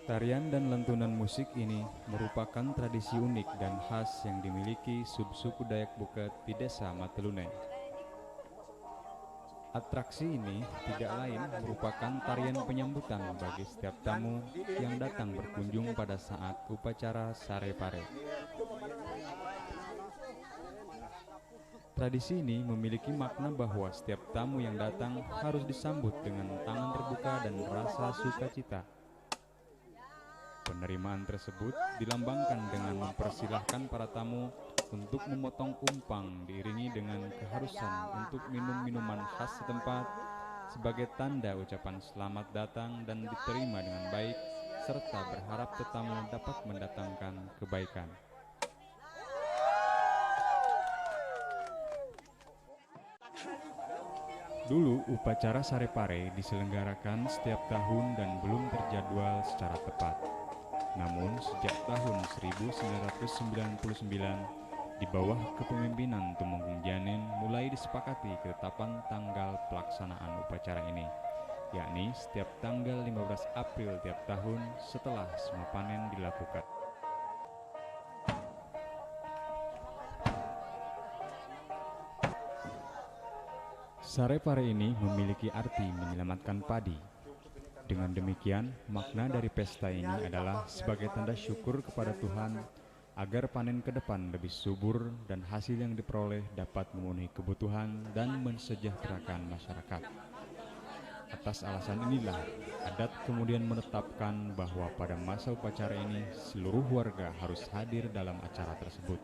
Tarian dan lantunan musik ini merupakan tradisi unik dan khas yang dimiliki subsuku Dayak Buket di desa Matelunai. Atraksi ini tidak lain merupakan tarian penyambutan bagi setiap tamu yang datang berkunjung pada saat upacara Sare Pare. Tradisi ini memiliki makna bahwa setiap tamu yang datang harus disambut dengan tangan terbuka dan rasa sukacita. Penerimaan tersebut dilambangkan dengan mempersilahkan para tamu untuk memotong umpang diiringi dengan keharusan untuk minum minuman khas setempat sebagai tanda ucapan selamat datang dan diterima dengan baik serta berharap tetamu dapat mendatangkan kebaikan. Dulu upacara Sare Pare diselenggarakan setiap tahun dan belum terjadwal secara tepat. Namun sejak tahun 1999 di bawah kepemimpinan Tumenggung Janin mulai disepakati ketetapan tanggal pelaksanaan upacara ini, yakni setiap tanggal 15 April tiap tahun setelah semua panen dilakukan. Sare Pare ini memiliki arti menyelamatkan padi. Dengan demikian, makna dari pesta ini adalah sebagai tanda syukur kepada Tuhan agar panen ke depan lebih subur dan hasil yang diperoleh dapat memenuhi kebutuhan dan mensejahterakan masyarakat. Atas alasan inilah, adat kemudian menetapkan bahwa pada masa upacara ini seluruh warga harus hadir dalam acara tersebut.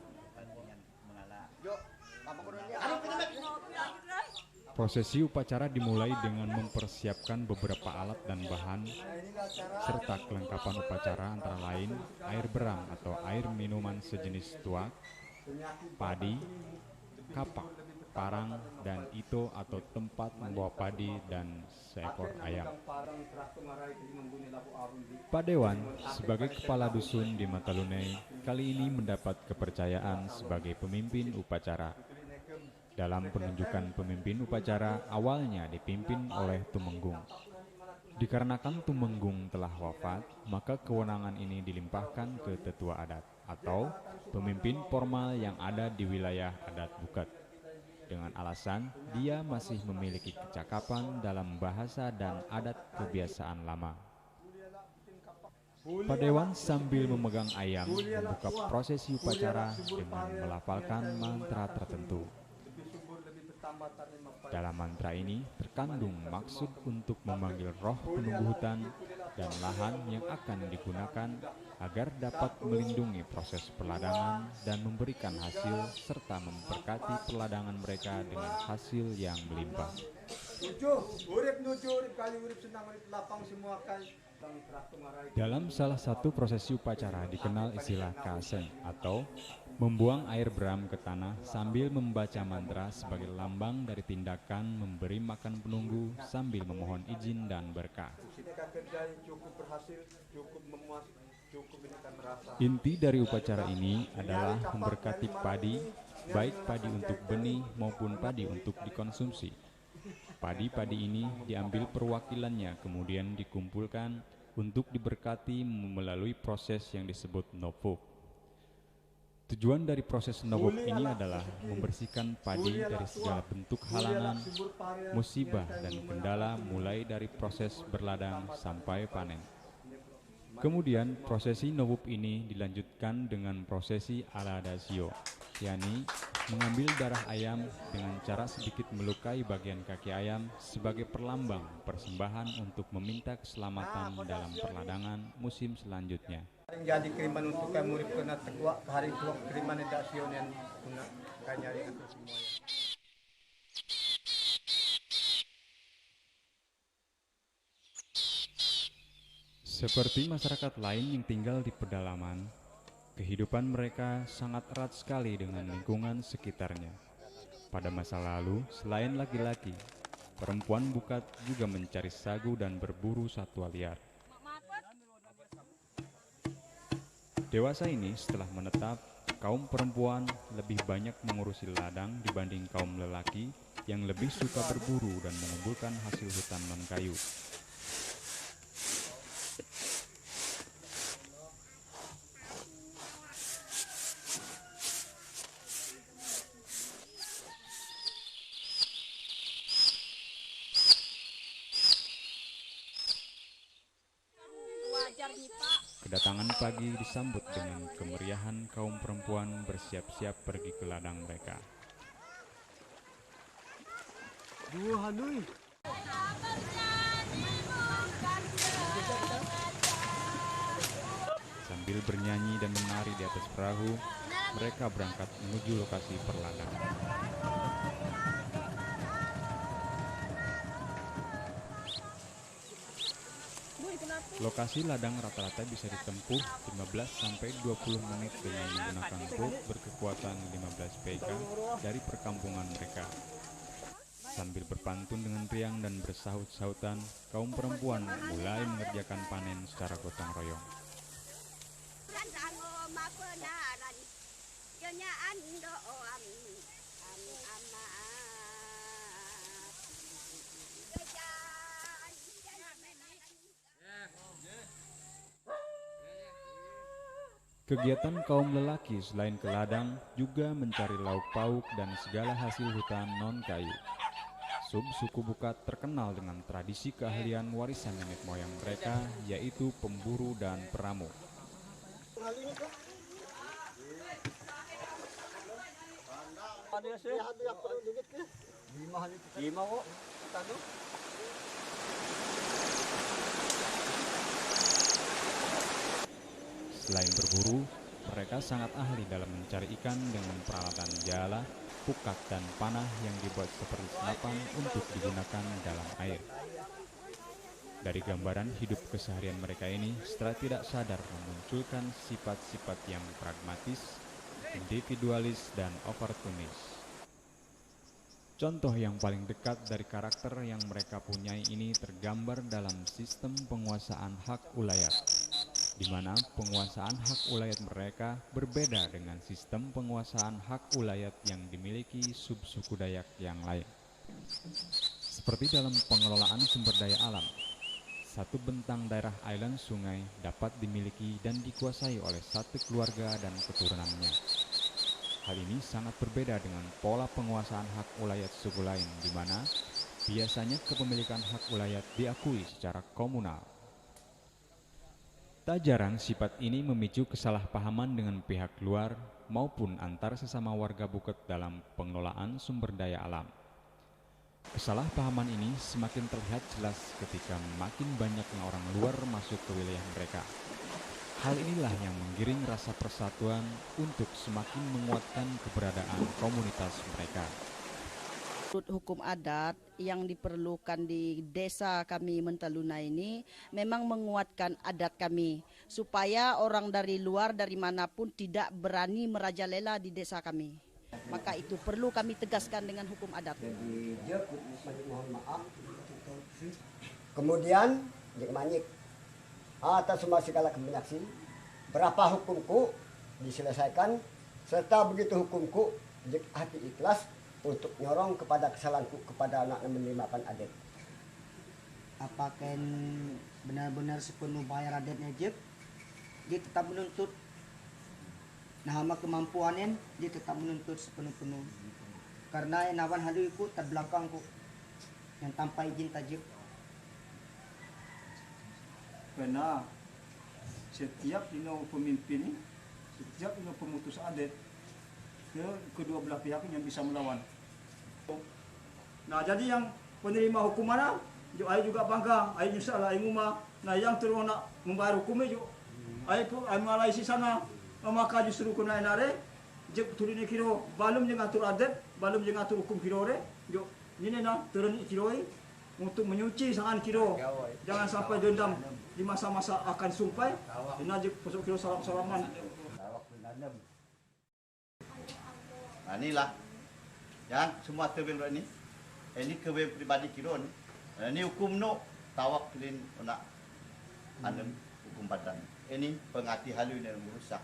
Prosesi upacara dimulai dengan mempersiapkan beberapa alat dan bahan serta kelengkapan upacara antara lain air berang atau air minuman sejenis tuak, padi, kapak, parang, dan ito atau tempat membawa padi dan seekor ayam. Padewan sebagai kepala dusun di Matalunai kali ini mendapat kepercayaan sebagai pemimpin upacara. Dalam penunjukan pemimpin upacara awalnya dipimpin oleh Tumenggung. Dikarenakan Tumenggung telah wafat, maka kewenangan ini dilimpahkan ke tetua adat atau pemimpin formal yang ada di wilayah adat Buket. Dengan alasan dia masih memiliki kecakapan dalam bahasa dan adat kebiasaan lama. Padewan sambil memegang ayam membuka prosesi upacara dengan melafalkan mantra tertentu. Dalam mantra ini terkandung maksud untuk memanggil roh penunggu hutan dan lahan yang akan digunakan agar dapat melindungi proses perladangan dan memberikan hasil serta memberkati perladangan mereka dengan hasil yang melimpah. Dalam salah satu prosesi upacara dikenal istilah kaseng atau membuang air beram ke tanah sambil membaca mantra sebagai lambang dari tindakan memberi makan penunggu sambil memohon izin dan berkah. Inti dari upacara ini adalah memberkati padi, baik padi untuk benih maupun padi untuk dikonsumsi. Padi-padi ini diambil perwakilannya kemudian dikumpulkan untuk diberkati melalui proses yang disebut novop. Tujuan dari proses novop ini adalah membersihkan padi dari segala bentuk halangan, musibah, dan kendala mulai dari proses berladang sampai panen. Kemudian prosesi novop ini dilanjutkan dengan prosesi aladasio, yakni mengambil darah ayam dengan cara sedikit melukai bagian kaki ayam sebagai perlambang persembahan untuk meminta keselamatan dalam perladangan musim selanjutnya. Jadi kiriman untuk kamu murid kena tegak hari tua kiriman tidak sionen guna kanyari itu semua. Seperti masyarakat lain yang tinggal di pedalaman, kehidupan mereka sangat erat sekali dengan lingkungan sekitarnya. Pada masa lalu, selain laki-laki, perempuan Bukat juga mencari sagu dan berburu satwa liar. Dewasa ini setelah menetap, kaum perempuan lebih banyak mengurusi ladang dibanding kaum lelaki yang lebih suka berburu dan mengumpulkan hasil hutan non kayu. Kedatangan pagi disambut dengan kemeriahan kaum perempuan bersiap-siap pergi ke ladang mereka. Sambil bernyanyi dan menari di atas perahu, mereka berangkat menuju lokasi perladangan. Lokasi ladang rata-rata bisa ditempuh 15-20 menit dengan menggunakan boat berkekuatan 15 PK dari perkampungan mereka. Sambil berpantun dengan riang dan bersahut-sahutan, kaum perempuan mulai mengerjakan panen secara gotong royong. Kegiatan kaum lelaki selain ke ladang juga mencari lauk pauk dan segala hasil hutan non-kayu. Subsuku Bukat terkenal dengan tradisi keahlian warisan nenek moyang mereka, yaitu pemburu dan peramu. Selain berburu, mereka sangat ahli dalam mencari ikan dengan peralatan jala, pukat, dan panah yang dibuat seperti senapan untuk digunakan dalam air. Dari gambaran hidup keseharian mereka ini, setelah tidak sadar memunculkan sifat-sifat yang pragmatis, individualis, dan oportunis. Contoh yang paling dekat dari karakter yang mereka punyai ini tergambar dalam sistem penguasaan hak ulayat, di mana penguasaan hak ulayat mereka berbeda dengan sistem penguasaan hak ulayat yang dimiliki subsuku Dayak yang lain. Seperti dalam pengelolaan sumber daya alam, satu bentang daerah island sungai dapat dimiliki dan dikuasai oleh satu keluarga dan keturunannya. Hal ini sangat berbeda dengan pola penguasaan hak ulayat suku lain, di mana biasanya kepemilikan hak ulayat diakui secara komunal. Tak jarang sifat ini memicu kesalahpahaman dengan pihak luar maupun antar sesama warga Buket dalam pengelolaan sumber daya alam. Kesalahpahaman ini semakin terlihat jelas ketika makin banyaknya orang luar masuk ke wilayah mereka. Hal inilah yang menggiring rasa persatuan untuk semakin menguatkan keberadaan komunitas mereka. Menurut hukum adat yang diperlukan di desa kami Mentaluna ini memang menguatkan adat kami supaya orang dari luar dari manapun tidak berani merajalela di desa kami. Maka itu perlu kami tegaskan dengan hukum adat. Jadi dia mohon maaf. Kemudian dia manyik atas semua segala kemenyaksi berapa hukumku diselesaikan serta begitu hukumku jik hati ikhlas untuk nyorong kepada kesalahanku kepada anak yang menerima adat. Apakah benar-benar sepenuh bayar adatnya Jek? Dia tetap menuntut. Nah, sama kemampuannya dia tetap menuntut sepenuh-penuh. Karena enawan hadu ikut terbelakangku yang tanpa izin tajik. Karena setiap ino pemimpin ini, setiap ino pemutus adat kedua belah pihak yang bisa melawan. Nah, jadi yang penerima hukum mana, ayah juga bangga, ayah nyusah lah, ayah ngumah. Nah, yang terus nak membayar hukumnya juga, ayah malai si sana, maka justru kena enare, jek turun kiro, balum jangan atur adat, balum jangan atur hukum kiro re, jo, ini na turun kiro untuk menyuci sangan kiro, jangan sampai dendam di masa-masa akan sumpai, ini aja pasuk kiro salam-salaman. Nah, inilah yang semua terben ini. Ini kebe pribadi kiro ni. Ini hukum no tawak kelin nak anem hukum badan. Ini pengati halu yang merusak.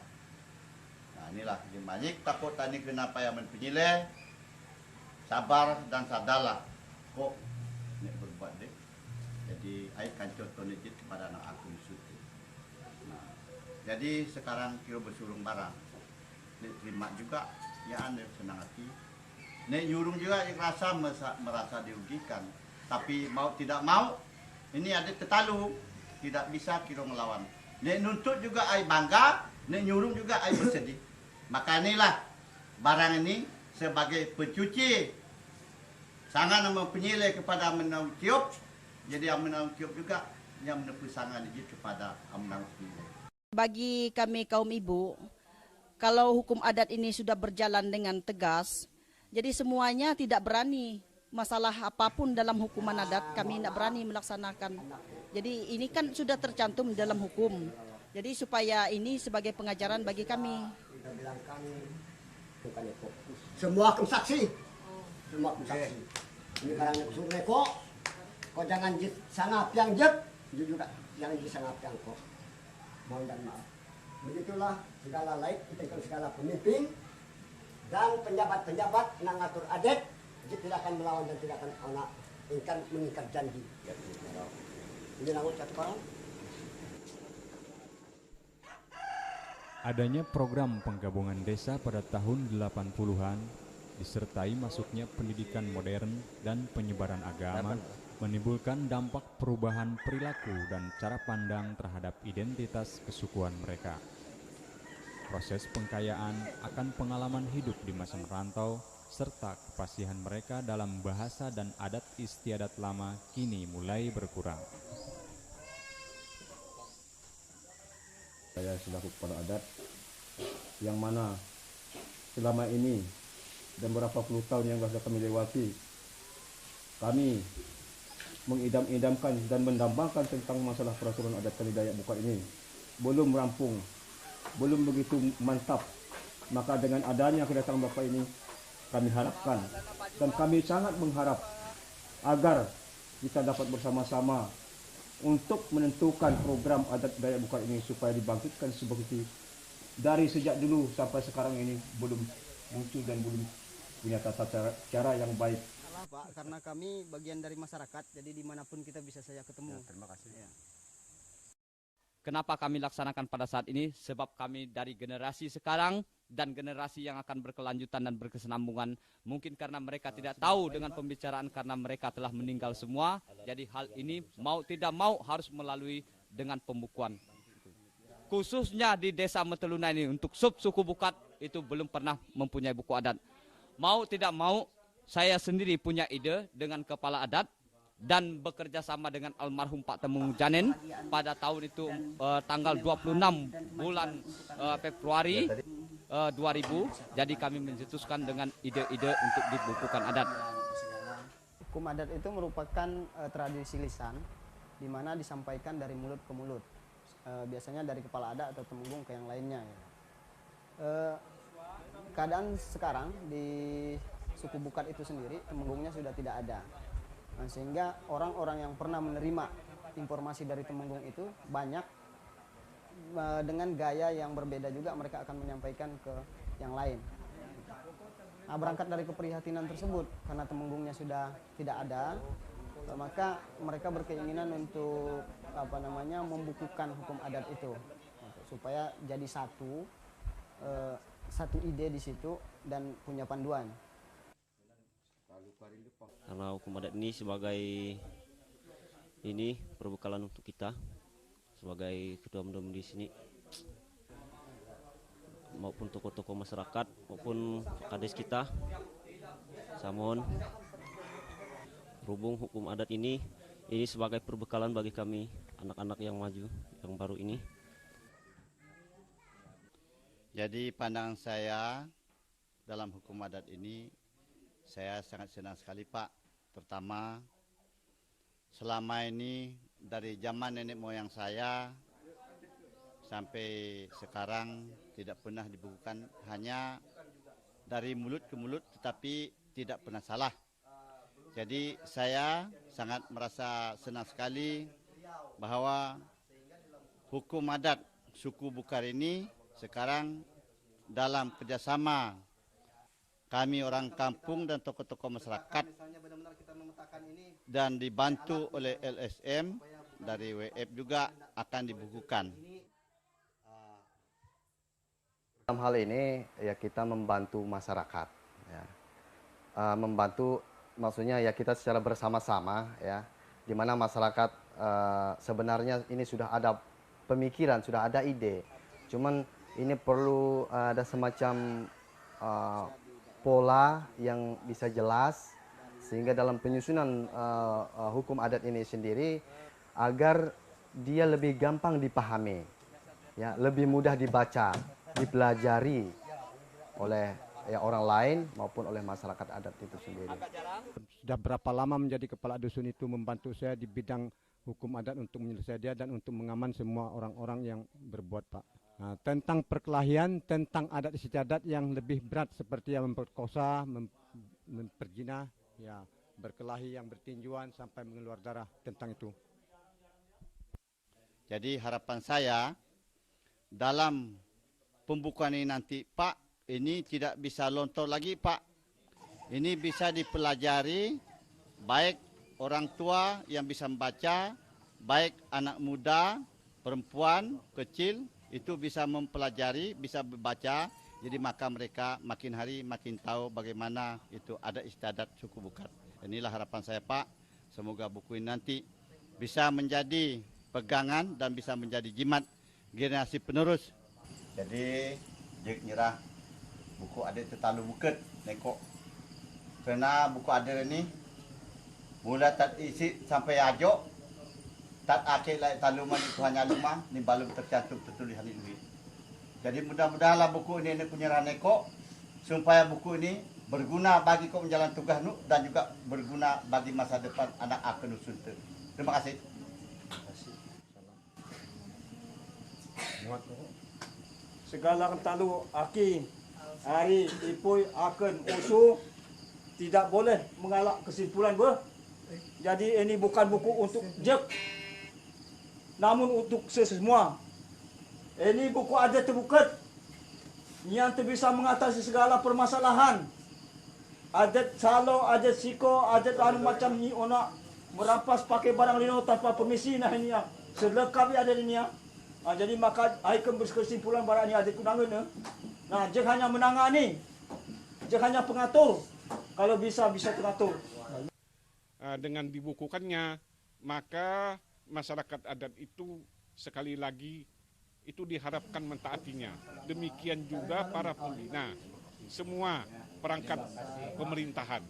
Nah, inilah yang banyak takut tani kenapa yang penyileh sabar dan sadarlah. Kok ni berbuat deh. Jadi ai kan contoh ni kepada anak aku suti. Nah, jadi sekarang kiro bersurung barang. Ni terima juga ya anda senang hati. Nek nyurung juga yang merasa dirugikan. Tapi mau tidak mau, ini ada tetalu, tidak bisa kira melawan. nek nuntut juga ai bangga, nek nyuruh juga ai bersedih. Maka inilah barang ini sebagai pencuci sangat mempunyai kepada Menang Tiup. Jadi Menang Tiup juga yang menepu sangat kepada Menang Tiup. Bagi kami kaum ibu, kalau hukum adat ini sudah berjalan dengan tegas, jadi semuanya tidak berani. Masalah apapun dalam hukuman adat kami tidak berani melaksanakan. Jadi ini kan sudah tercantum dalam hukum. Jadi supaya ini sebagai pengajaran bagi kami. Semua akan saksi. Semua akan saksi. Ini karena suruh neko, kau jangan jit sangat yang jet, juga jangan jit sangat yang kok. Mohon dan maaf. Begitulah segala laik, kita segala pemimpin dan penjabat-penjabat yang ngatur adat, dia tidak akan melawan dan tidak akan mengikat janji. Ini langut satu orang. Adanya program penggabungan desa pada tahun 80-an disertai masuknya pendidikan modern dan penyebaran agama menimbulkan dampak perubahan perilaku dan cara pandang terhadap identitas kesukuan mereka. Proses pengkayaan akan pengalaman hidup di masa merantau serta kefasihan mereka dalam bahasa dan adat istiadat lama kini mulai berkurang. Saya selaku kepala adat yang mana selama ini dan berapa puluh tahun yang sudah kami lewati, kami mengidam-idamkan dan mendambakan tentang masalah peraturan adat Tani Dayak Bukar ini belum rampung, belum begitu mantap. Maka dengan adanya kedatangan Bapak ini, kami harapkan dan kami sangat mengharap agar kita dapat bersama-sama untuk menentukan program adat Dayak Bukar ini supaya dibangkitkan seperti dari sejak dulu sampai sekarang ini belum muncul dan belum punya tata cara yang baik. Pak, karena kami bagian dari masyarakat, jadi dimanapun kita bisa saya ketemu. Ya, terima kasih. Ya. Kenapa kami laksanakan pada saat ini? Sebab kami dari generasi sekarang dan generasi yang akan berkelanjutan dan berkesinambungan. Mungkin karena mereka tidak tahu dengan pembicaraan karena mereka telah meninggal semua. Jadi hal ini mau tidak mau harus melalui dengan pembukuan. Khususnya di desa Meteluna ini untuk suku Bukat itu belum pernah mempunyai buku adat. Mau tidak mau saya sendiri punya ide dengan kepala adat dan bekerja sama dengan almarhum Pak Temung Janen pada tahun itu tanggal 26 bulan Februari 2000. Jadi kami mencetuskan dengan ide-ide untuk dibukukan adat. Hukum adat itu merupakan tradisi lisan di mana disampaikan dari mulut ke mulut. Biasanya dari kepala adat atau temenggung ke yang lainnya. Keadaan sekarang di suku Bukat itu sendiri, temenggungnya sudah tidak ada. Nah, sehingga orang-orang yang pernah menerima informasi dari temenggung itu banyak dengan gaya yang berbeda juga mereka akan menyampaikan ke yang lain. Nah, berangkat dari keprihatinan tersebut, karena temenggungnya sudah tidak ada, maka mereka berkeinginan untuk membukukan hukum adat itu supaya jadi satu ide di situ dan punya panduan. Karena hukum adat ini sebagai perbekalan untuk kita sebagai ketua mendom di sini maupun tokoh-tokoh masyarakat maupun kades kita Samon. Berhubung hukum adat ini sebagai perbekalan bagi kami anak-anak yang maju yang baru ini. Jadi pandangan saya dalam hukum adat ini, saya sangat senang sekali Pak. Pertama, selama ini dari zaman nenek moyang saya sampai sekarang tidak pernah dibukukan, hanya dari mulut ke mulut tetapi tidak pernah salah. Jadi saya sangat merasa senang sekali bahwa hukum adat suku Bukar ini sekarang dalam kerjasama kami orang kampung dan tokoh-tokoh masyarakat dan dibantu oleh LSM dari WF juga akan dibukukan. Dalam hal ini ya kita membantu masyarakat, ya. Membantu maksudnya ya kita secara bersama-sama ya, di mana masyarakat sebenarnya ini sudah ada pemikiran, sudah ada ide. Cuman ini perlu ada semacam pola yang bisa jelas, sehingga dalam penyusunan hukum adat ini sendiri agar dia lebih gampang dipahami, ya, lebih mudah dibaca, dipelajari oleh orang lain maupun oleh masyarakat adat itu sendiri. Sudah berapa lama menjadi kepala dusun itu membantu saya di bidang hukum adat untuk menyelesaikan dia dan untuk mengaman semua orang-orang yang berbuat, Pak. Nah, tentang perkelahian, tentang adat istiadat yang lebih berat seperti yang memperkosa, memperzina, ya, berkelahi yang bertinjuan sampai mengeluar darah, tentang itu. Jadi harapan saya dalam pembukaan ini nanti, Pak, ini tidak bisa lontor lagi, Pak. Ini bisa dipelajari, baik orang tua yang bisa membaca, baik anak muda, perempuan, kecil, itu bisa mempelajari, bisa membaca. Jadi maka mereka makin hari makin tahu bagaimana itu ada istiadat suku Bukat. Inilah harapan saya, Pak. Semoga buku ini nanti bisa menjadi pegangan dan bisa menjadi jimat generasi penerus. Jadi jek nyerah buku adat Tetalu Buket nekok. Karena buku adat ini mulai tak isi sampai ajo, tak akhir lai taluman itu hanya lima, ni belum tercantum tertulisan ini. Jadi mudah-mudahanlah buku ini nyerah nekok supaya buku ini berguna bagi kau menjalankan tugas nu dan juga berguna bagi masa depan anak akan dusun. Terima kasih. Segala kentalu aki, hari, ipui, akan, usu tidak boleh mengalak kesimpulan ber. Jadi ini bukan buku untuk jek, namun untuk sesemua. Ini buku adat terbuka yang bisa mengatasi segala permasalahan. Adat salo, adat siko, adat anu macam ni ona merampas pakai barang lino tanpa permisi, nah ini ya. Selengkapnya ada ini ya. Jadi maka aikam berkesimpulan barang ini adat kunangan. Nah, jek hanya menangani, jek hanya pengatur. Kalau bisa teratur. Dengan dibukukannya, maka masyarakat adat itu sekali lagi itu diharapkan mentaatinya. Demikian juga para pembina, semua perangkat pemerintahan,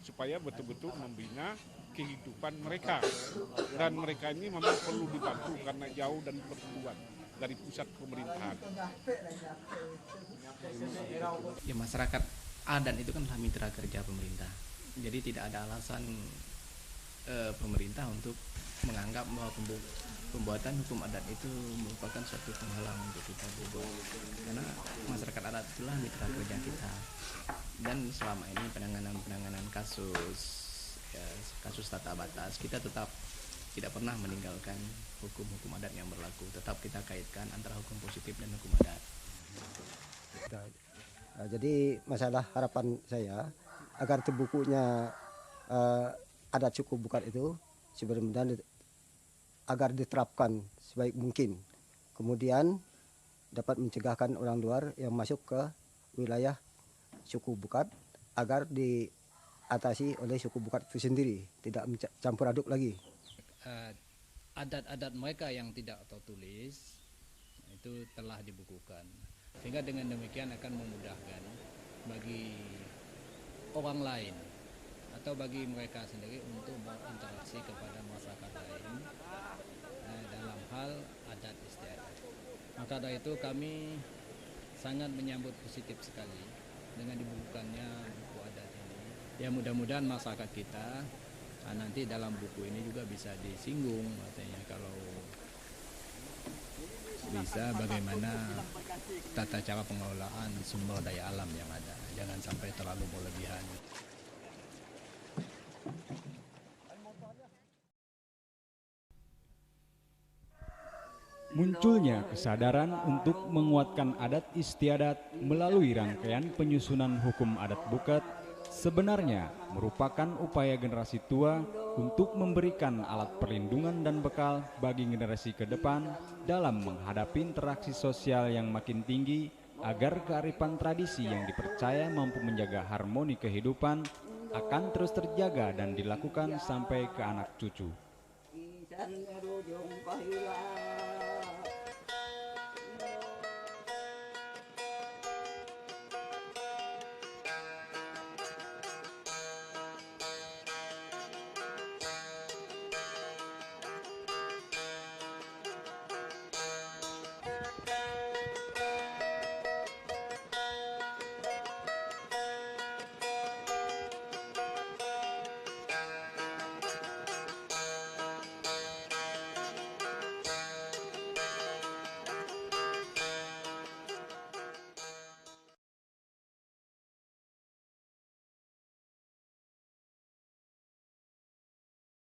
supaya betul-betul membina kehidupan mereka. Dan mereka ini memang perlu dibantu karena jauh dan berkeluar dari pusat pemerintahan. Ya, masyarakat adat itu kan mitra kerja pemerintah. Jadi tidak ada alasan pemerintah untuk menganggap bahwa pembuatan hukum adat itu merupakan suatu penghalang untuk kita berbuat. Karena masyarakat adat itulah mitra kerja kita. Dan selama ini penanganan kasus tata batas, kita tetap tidak pernah meninggalkan hukum-hukum adat yang berlaku. Tetap kita kaitkan antara hukum positif dan hukum adat. Jadi masalah harapan saya agar terbukunya adat suku Bukat itu sebenarnya agar diterapkan sebaik mungkin. Kemudian dapat mencegahkan orang luar yang masuk ke wilayah suku Bukat agar diatasi oleh suku Bukat itu sendiri, tidak campur aduk lagi. Adat-adat mereka yang tidak tertulis itu telah dibukukan. Sehingga dengan demikian akan memudahkan bagi orang lain atau bagi mereka sendiri untuk berinteraksi kepada masyarakat lain dalam hal adat istiadat. Maka dari itu kami sangat menyambut positif sekali dengan dibukukannya buku adat ini. Ya, mudah-mudahan masyarakat kita nanti dalam buku ini juga bisa disinggung, artinya kalau bisa bagaimana tata cara pengelolaan sumber daya alam yang ada, jangan sampai terlalu berlebihan. Munculnya kesadaran untuk menguatkan adat istiadat melalui rangkaian penyusunan hukum adat Bukat sebenarnya merupakan upaya generasi tua untuk memberikan alat perlindungan dan bekal bagi generasi ke depan dalam menghadapi interaksi sosial yang makin tinggi agar kearifan tradisi yang dipercaya mampu menjaga harmoni kehidupan akan terus terjaga dan dilakukan sampai ke anak cucu.